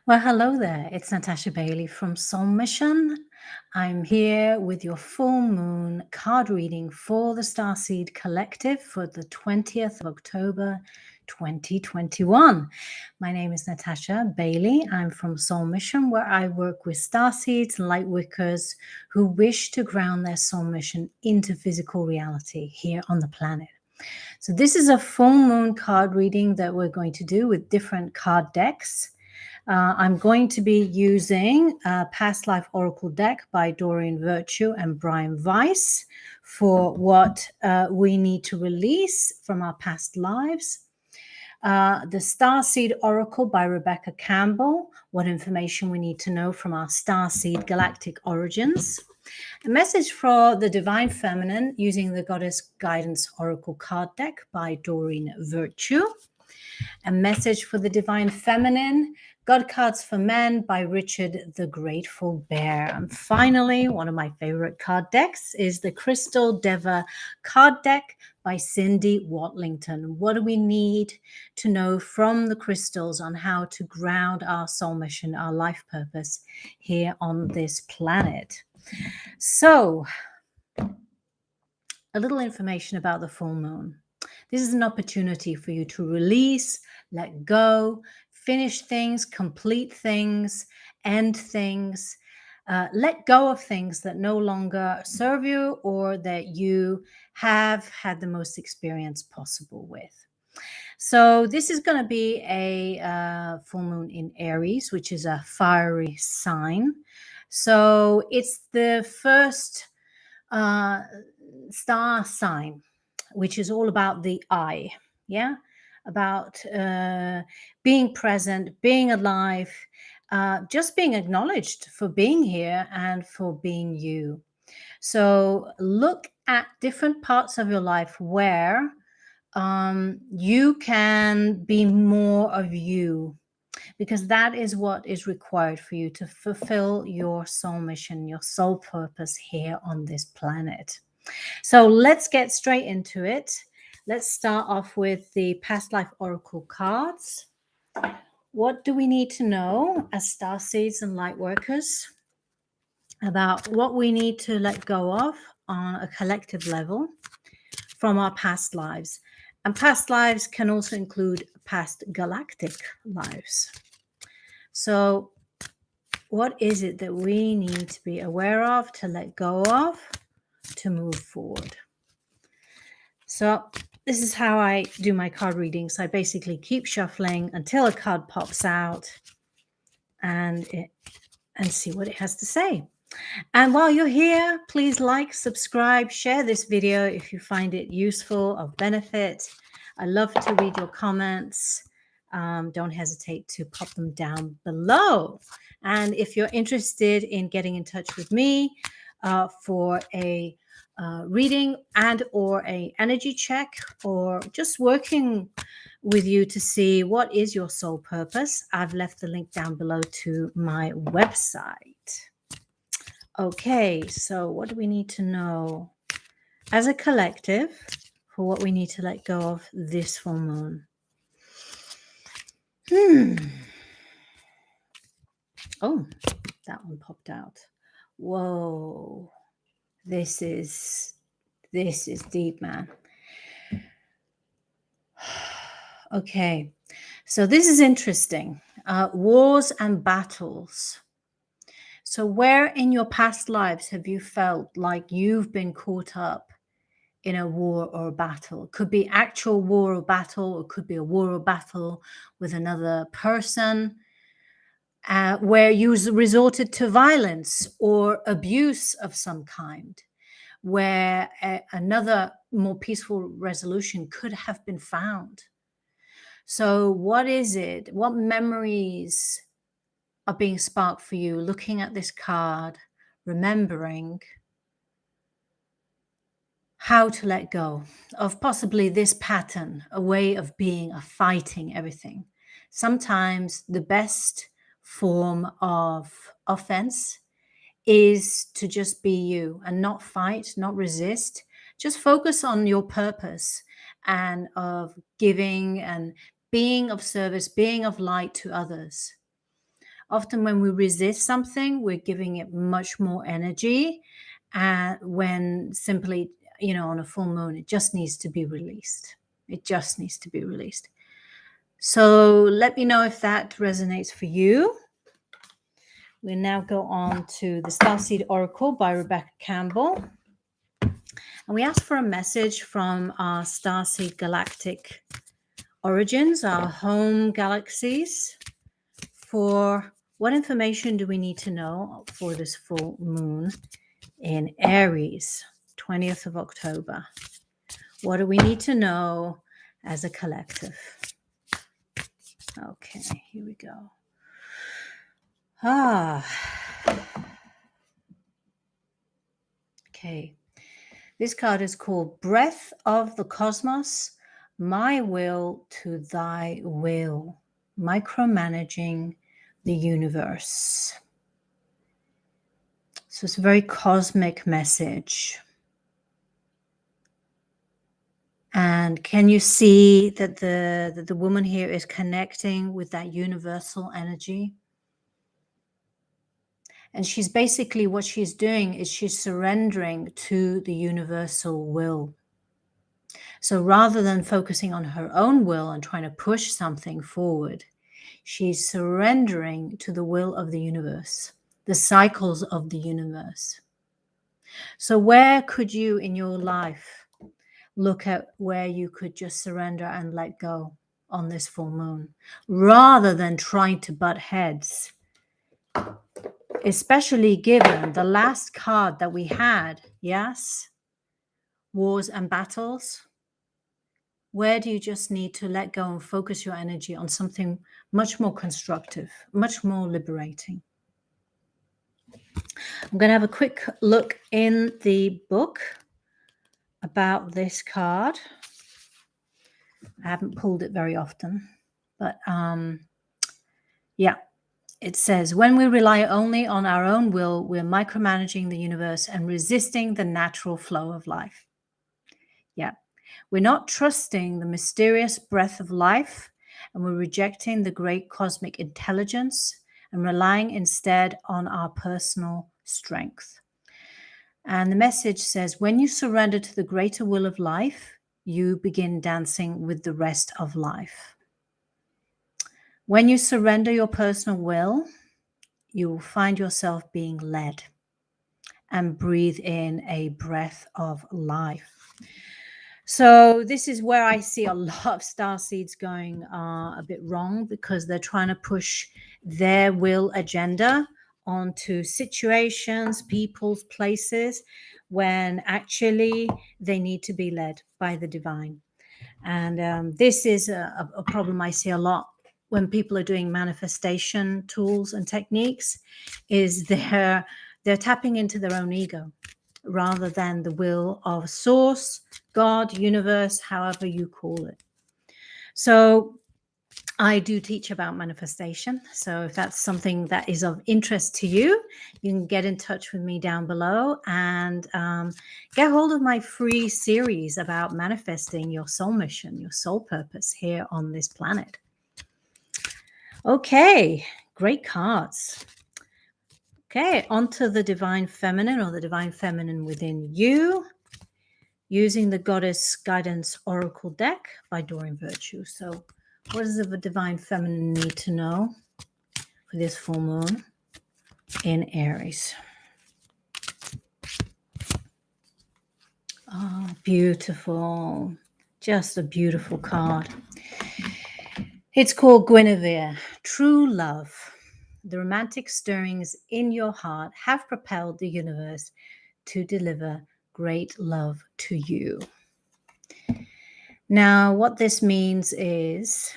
Well, hello there. It's Natasha Bailey from Soul Mission. I'm here with your full moon card reading for the Starseed Collective for the 20th of October 2021. My name is Natasha Bailey. I'm from Soul Mission, where I work with Starseeds and light workers who wish to ground their soul mission into physical reality here on the planet. So this is a full moon card reading that we're going to do with different card decks. I'm going to be using a Past Life Oracle deck by Doreen Virtue and Brian Weiss for what we need to release from our past lives. The Starseed Oracle by Rebecca Campbell, what information we need to know from our Starseed galactic origins. A message for the Divine Feminine using the Goddess Guidance Oracle card deck by Doreen Virtue. A message for the Divine Feminine, God Cards for Men by Richard the Grateful Bear. And finally, one of my favorite card decks is the Crystal Deva card deck by Cindy Watlington. What do we need to know from the crystals on how to ground our soul mission, our life purpose here on this planet? So, a little information about the full moon. This is an opportunity for you to release, let go, finish things, complete things, end things, let go of things that no longer serve you or that you have had the most experience possible with. So this is going to be a full moon in Aries, which is a fiery sign. So it's the first star sign, which is all about the I, about being present, being alive, just being acknowledged for being here and for being you. So look at different parts of your life where you can be more of you, because that is what is required for you to fulfill your soul mission, your soul purpose here on this planet. So let's get straight into it. Let's start off with the Past Life Oracle cards. What do we need to know as Starseeds and light workers about what we need to let go of on a collective level from our past lives? And past lives can also include past galactic lives. So what is it that we need to be aware of, to let go of, to move forward? So this is how I do my card readings. I basically keep shuffling until a card pops out and see what it has to say. And while you're here, please like, subscribe, share this video if you find it useful, of benefit. I love to read your comments. Don't hesitate to pop them down below. And if you're interested in getting in touch with me for a reading and or a energy check, or just working with you to see what is your soul purpose, I've left the link down below to my website. Okay, so what do we need to know as a collective for what we need to let go of this full moon? Oh, that one popped out. Whoa. This is deep, man. Okay, so this is interesting. Wars and battles. So where in your past lives have you felt like you've been caught up in a war or a battle? It could be actual war or battle, or it could be a war or battle with another person, where you resorted to violence or abuse of some kind, where another more peaceful resolution could have been found. So what is it? What memories are being sparked for you looking at this card, remembering how to let go of possibly this pattern, a way of being, of fighting everything? Sometimes the best form of offense is to just be you and not fight, not resist. Just focus on your purpose and of giving and being of service, being of light to others. Often when we resist something, we're giving it much more energy. And when simply, on a full moon, it just needs to be released. It just needs to be released. So let me know if that resonates for you. We'll now go on to the Starseed Oracle by Rebecca Campbell. And we ask for a message from our Starseed Galactic Origins, our home galaxies, for what information do we need to know for this full moon in Aries, 20th of October? What do we need to know as a collective? Okay, here we go. Okay. This card is called Breath of the Cosmos, My Will to Thy Will, Micromanaging the Universe. So it's a very cosmic message. And can you see that the woman here is connecting with that universal energy? And she's basically, what she's doing is she's surrendering to the universal will. So rather than focusing on her own will and trying to push something forward, she's surrendering to the will of the universe, the cycles of the universe. So where could you in your life look at where you could just surrender and let go on this full moon, rather than trying to butt heads? Especially given the last card that we had, yes, wars and battles. Where do you just need to let go and focus your energy on something much more constructive, much more liberating? I'm going to have a quick look in the book about this card. I haven't pulled it very often, but yeah. It says, when we rely only on our own will, we're micromanaging the universe and resisting the natural flow of life. Yeah. We're not trusting the mysterious breath of life, and we're rejecting the great cosmic intelligence and relying instead on our personal strength. And the message says, when you surrender to the greater will of life, you begin dancing with the rest of life. When you surrender your personal will, you will find yourself being led and breathe in a breath of life. So this is where I see a lot of starseeds going a bit wrong, because they're trying to push their will agenda onto situations, people's places, when actually they need to be led by the divine. And this is a problem I see a lot when people are doing manifestation tools and techniques, is they're tapping into their own ego rather than the will of source, God, universe, however you call it. So I do teach about manifestation. So if that's something that is of interest to you, you can get in touch with me down below and get hold of my free series about manifesting your soul mission, your soul purpose here on this planet. Okay, great cards. Okay, onto the divine feminine, or the divine feminine within you, using the Goddess Guidance Oracle deck by Doreen Virtue. So what does the divine feminine need to know for this full moon in Aries? Oh, beautiful. Just a beautiful card. It's called Guinevere, True Love. The romantic stirrings in your heart have propelled the universe to deliver great love to you. Now, what this means is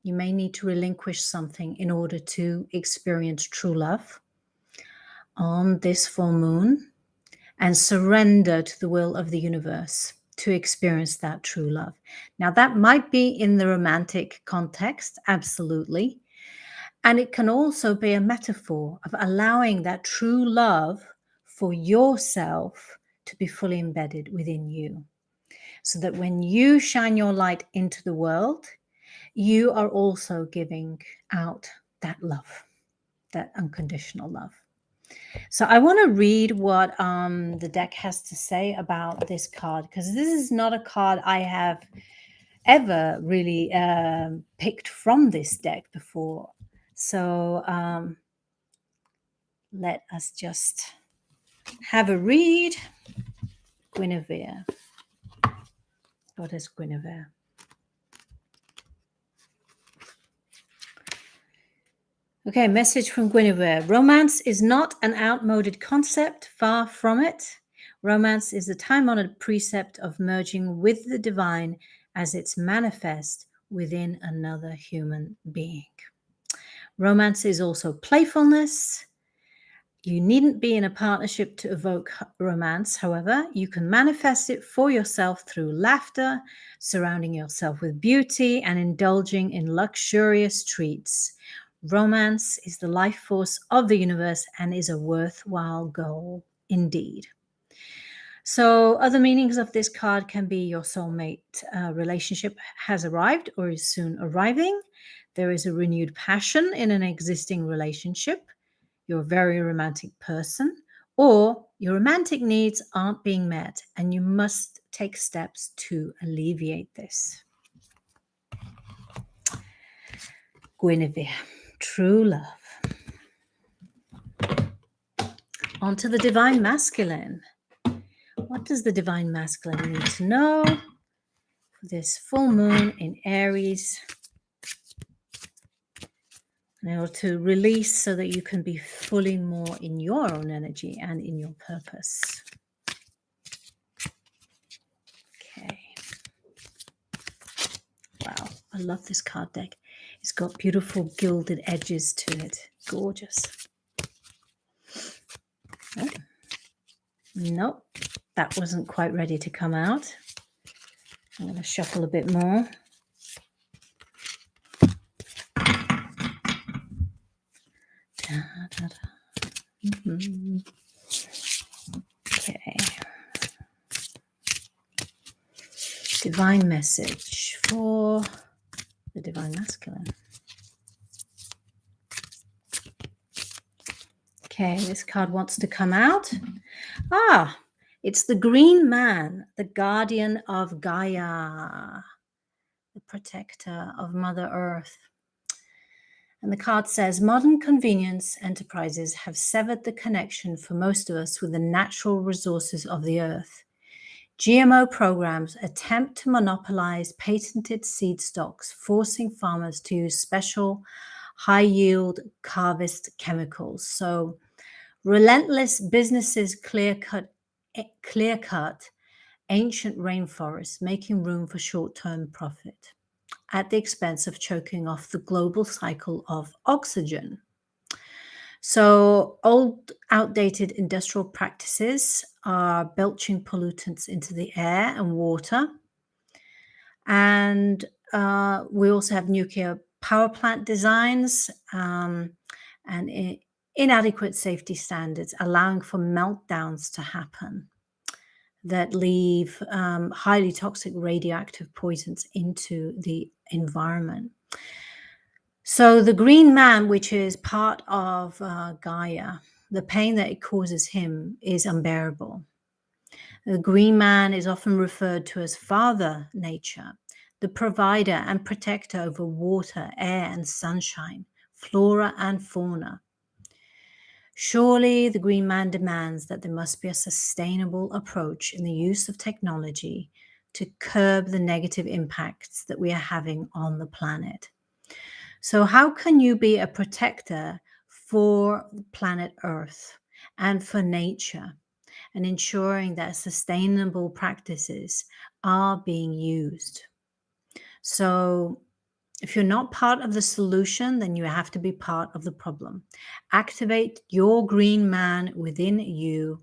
you may need to relinquish something in order to experience true love on this full moon and surrender to the will of the universe to experience that true love. Now, that might be in the romantic context, absolutely. And it can also be a metaphor of allowing that true love for yourself to be fully embedded within you, so that when you shine your light into the world, you are also giving out that love, that unconditional love. So I want to read what the deck has to say about this card, because this is not a card I have ever really picked from this deck before. So let us just have a read. Guinevere. What is Guinevere? Okay, message from Guinevere. Romance is not an outmoded concept, far from it. Romance is the time-honored precept of merging with the divine as it's manifest within another human being. Romance is also playfulness. You needn't be in a partnership to evoke romance. However, you can manifest it for yourself through laughter, surrounding yourself with beauty, and indulging in luxurious treats. Romance is the life force of the universe and is a worthwhile goal indeed. So other meanings of this card can be your soulmate relationship has arrived or is soon arriving. There is a renewed passion in an existing relationship. You're a very romantic person, or your romantic needs aren't being met and you must take steps to alleviate this. Guinevere, true love. On to the divine masculine. What does the divine masculine need to know for this full moon in Aries? In order to release so that you can be fully more in your own energy and in your purpose. Okay. Wow, I love this card deck. It's got beautiful gilded edges to it. Gorgeous. Oh. Nope, that wasn't quite ready to come out. I'm going to shuffle a bit more. Mm-hmm. Okay. Divine message for the divine masculine. Okay, this card wants to come out. It's the green man, the guardian of Gaia, the protector of Mother Earth. And the card says, modern convenience enterprises have severed the connection for most of us with the natural resources of the earth. GMO programs attempt to monopolize patented seed stocks, forcing farmers to use special high-yield harvest chemicals. So relentless businesses clear-cut ancient rainforests, making room for short-term profit at the expense of choking off the global cycle of oxygen. So old, outdated industrial practices are belching pollutants into the air and water. And we also have nuclear power plant designs and inadequate safety standards, allowing for meltdowns to happen that leave highly toxic radioactive poisons into the environment. So the green man, which is part of Gaia, the pain that it causes him is unbearable. The green man is often referred to as Father Nature, the provider and protector over water, air, and sunshine, flora and fauna. Surely the green man demands that there must be a sustainable approach in the use of technology to curb the negative impacts that we are having on the planet. So how can you be a protector for planet Earth and for nature, and ensuring that sustainable practices are being used? So if you're not part of the solution, then you have to be part of the problem. Activate your green man within you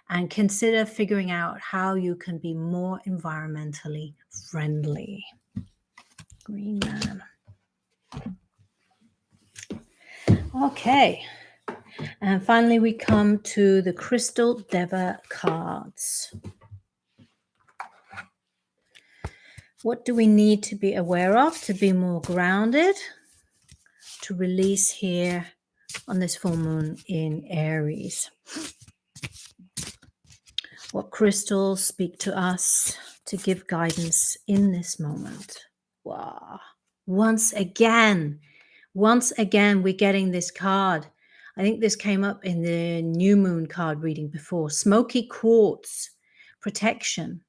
and consider figuring out how you can be more environmentally friendly. Green man. Okay. And finally, we come to the Crystal Deva cards. What do we need to be aware of to be more grounded? to release here on this full moon in Aries? What crystals speak to us to give guidance in this moment? Wow. Once again, we're getting this card. I think this came up in the new moon card reading before. Smoky quartz, protection.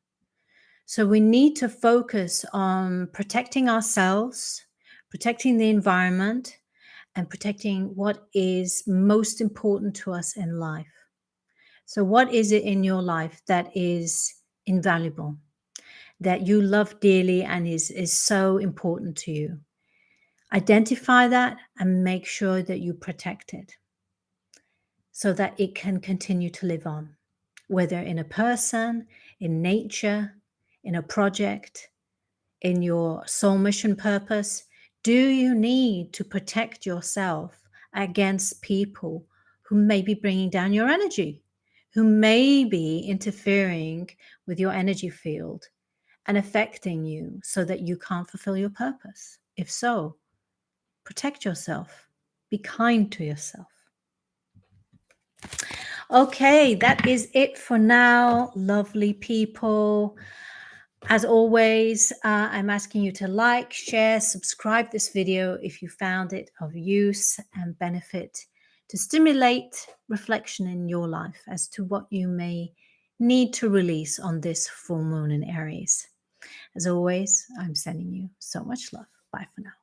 So we need to focus on protecting ourselves, protecting the environment, and protecting what is most important to us in life. So what is it in your life that is invaluable, that you love dearly and is so important to you? Identify that and make sure that you protect it so that it can continue to live on, whether in a person, in nature, in a project, in your soul mission purpose. Do you need to protect yourself against people who may be bringing down your energy, who may be interfering with your energy field and affecting you so that you can't fulfill your purpose? If so, protect yourself. Be kind to yourself. Okay, that is it for now, lovely people. As always, I'm asking you to like, share, subscribe this video if you found it of use and benefit, to stimulate reflection in your life as to what you may need to release on this full moon in Aries. As always, I'm sending you so much love. Bye for now.